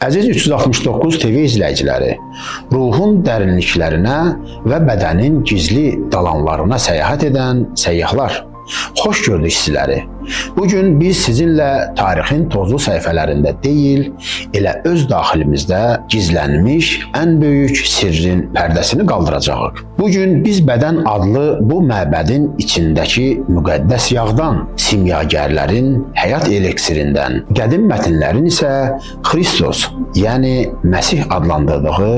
Əziz 369 TV izləyiciləri, ruhun dərinliklərinə və bədənin gizli dalanlarına səyahət edən səyyahlar, xoş gördük sizləri. Bugün biz sizinlə tarixin tozlu səhifələrində deyil, elə öz daxilimizdə gizlənmiş ən böyük sirrin pərdəsini qaldıracağıq. Bugün biz bədən adlı bu məbədin içindəki müqəddəs yağdan, simyagərlərin həyat eliksirindən, qədim mətnlərin isə Xristos, yəni Məsih adlandırdığı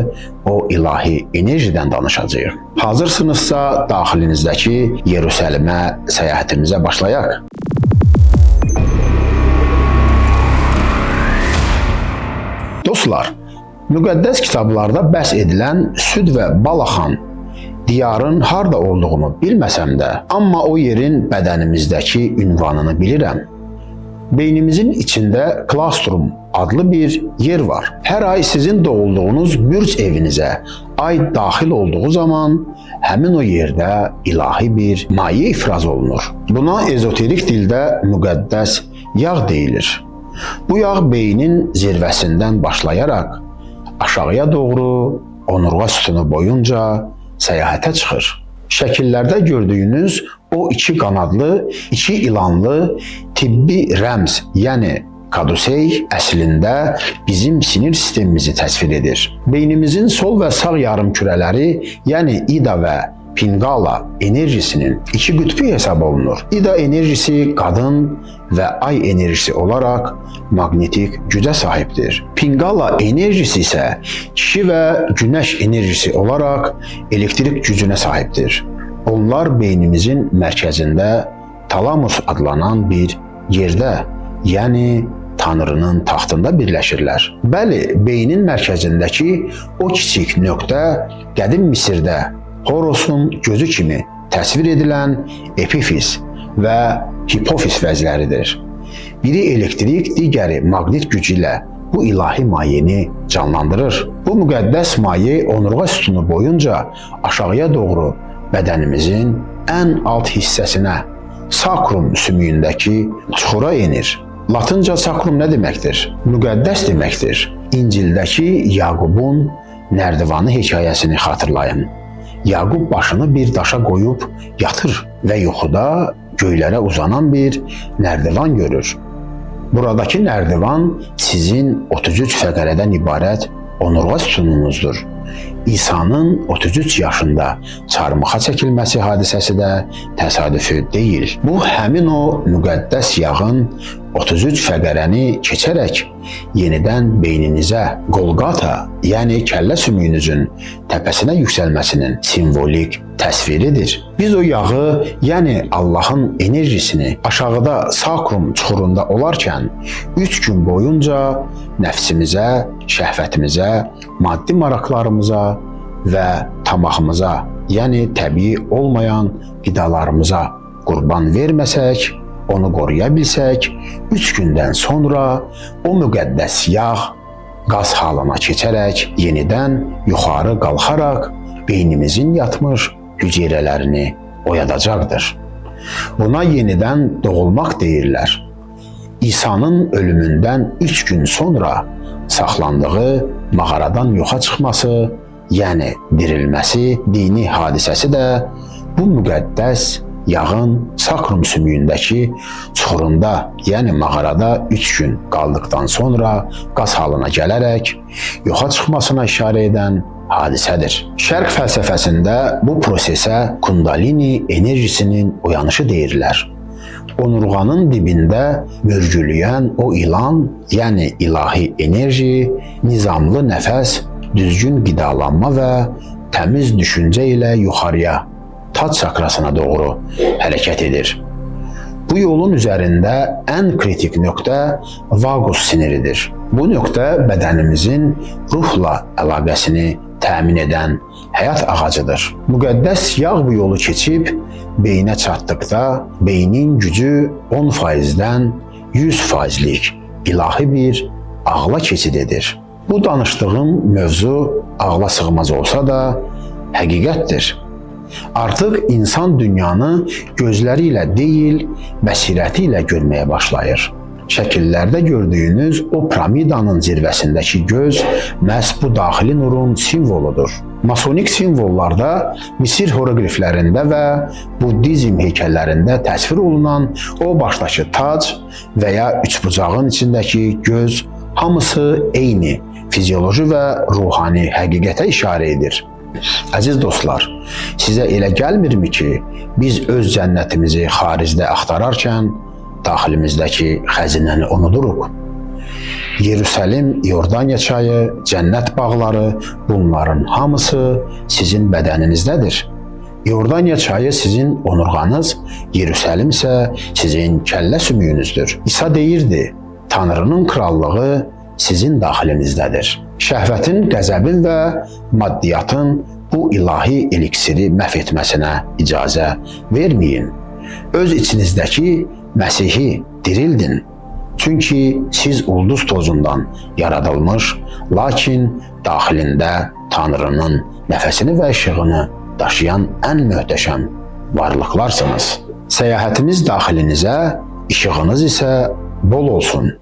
o ilahi enerjidən danışacağıq. Hazırsınızsa daxilinizdəki Yerusəlimə səyahətimizə başlayaq. Dostlar, müqəddəs kitablarda bəhs edilən süd və bal axan diyarın harda olduğunu bilməsəm də, amma o yerin bədənimizdəki ünvanını bilirəm. Beynimizin içində klastrum adlı bir yer var. Hər ay sizin doğulduğunuz bürc evinizə ay daxil olduğu zaman həmin o yerdə ilahi bir maye ifraz olunur. Buna ezoterik dildə müqəddəs yağ deyilir. Bu yağ beynin zirvəsindən başlayaraq aşağıya doğru onurğa sütunu boyunca səyahətə çıxır. Şəkillərdə gördüyünüz o iki qanadlı, iki ilanlı tibbi rəmz, yəni kadusey əslində bizim sinir sistemimizi təsvir edir. Beynimizin sol və sağ yarımkürələri, yəni ida və pingala enerjisinin iki qütbü hesab olunur. İda enerjisi qadın və ay enerjisi olaraq maqnetik gücə sahibdir. Pingala enerjisi isə kişi və günəş enerjisi olaraq elektrik gücünə sahibdir. Onlar beynimizin mərkəzində talamus adlanan bir yerdə, yəni Tanrının taxtında birləşirlər. Bəli, beynin mərkəzindəki o kiçik nöqtə qədim Misirdə Horosun gözü kimi təsvir edilən epifiz və hipofiz vəzləridir. Biri elektrik, digəri maqnit gücü ilə bu ilahi mayeni canlandırır. Bu müqəddəs maye onurğa sütunu boyunca aşağıya doğru bədənimizin ən alt hissəsinə, sakrum sümüyündəki çuxura enir. Latınca sakrum nə deməkdir? Müqəddəs deməkdir. İncildəki Yaqubun nərdivanı hekayəsini xatırlayın. Yaqub başını bir daşa qoyub yatır və yuxuda göylərə uzanan bir nərdivan görür. Buradakı nərdivan sizin 33 fəqərədən ibarət onurğa sütununuzdur. İsa'nın 33 yaşında çarmıxa çəkilməsi hadisəsi də təsadüfi deyil. Bu, həmin o müqəddəs yağın 33 fəqərəni keçərək yenidən beyninizə, Golgata, yəni kəllə sümüyünüzün təpəsinə yüksəlməsinin simvolik təsviridir. Biz o yağı, yəni Allahın enerjisini aşağıda sakrum çuxurunda olarkən 3 gün boyunca nəfsimizə, şəhvətimizə, maddi maraqlarımıza və tamahımıza, yəni təbii olmayan qidalarımıza qurban verməsək, onu qoruya bilsək, 3 gündən sonra o müqəddəs yağ qaz halına keçərək yenidən yuxarı qalxaraq beynimizin yatmış hüceyrələrini oyadacaqdır. Buna yenidən doğulmaq deyirlər. İsa'nın ölümündən 3 gün sonra saxlandığı mağaradan yoxa çıxması, yəni dirilməsi dini hadisəsi də bu müqəddəs yağın sakrum sümüyündəki çuxurunda, yəni mağarada 3 gün qaldıqdan sonra qaz halına gələrək yoxa çıxmasına işarə edən hadisədir. Şərq fəlsəfəsində bu prosesə kundalini enerjisinin oyanışı deyirlər. Onurğanın dibində mürgüləyən o ilan, yəni ilahi enerji, nizamlı nəfəs, düzgün qidalanma və təmiz düşüncə ilə yuxarıya, tac çakrasına doğru hərəkət edir. Bu yolun üzərində ən kritik nöqtə vagus siniridir. Bu nöqtə bədənimizin ruhla əlaqəsini təmin edən həyat ağacıdır. Müqəddəs yağ bu yolu keçib beynə çatdıqda beynin gücü 10%-dən 100%lik ilahi bir ağla keçid edir. Bu danışdığım mövzu ağla sığmaz olsa da həqiqətdir. Artıq insan dünyanı gözləri ilə deyil, bəsirəti ilə görməyə başlayır. Şəkillərdə gördüyünüz o piramidanın zirvəsindəki göz məhz bu daxili nurun simvoludur. Masonik simvollarda, Misir hieroqliflərində və Buddizm heykəllərində təsvir olunan o başdakı tac və ya üçbucağın içindəki göz hamısı eyni fizioloji və ruhani həqiqətə işarə edir. Əziz dostlar, sizə elə gəlmirmi ki, biz öz cənnətimizi xaricdə axtararkən daxilimizdəki xəzinəni unuduruq? Yerusəlim, Yordaniya çayı, cənnət bağları, bunların hamısı sizin bədəninizdədir. Yordaniya çayı sizin onurğanız, Yerusəlim isə sizin kəllə sümüyünüzdür. İsa deyirdi, Tanrının krallığı sizin daxilinizdədir. Şəhvətin, qəzəbin və maddiyyatın bu ilahi eliksiri məhv etməsinə icazə verməyin. Öz içinizdəki Məsihi dirildin. Çünki siz ulduz tozundan yaradılmış, lakin daxilində Tanrının nəfəsini və işığını daşıyan ən möhtəşəm varlıqlarsınız. Səyahətiniz daxilinizə, işığınız isə bol olsun.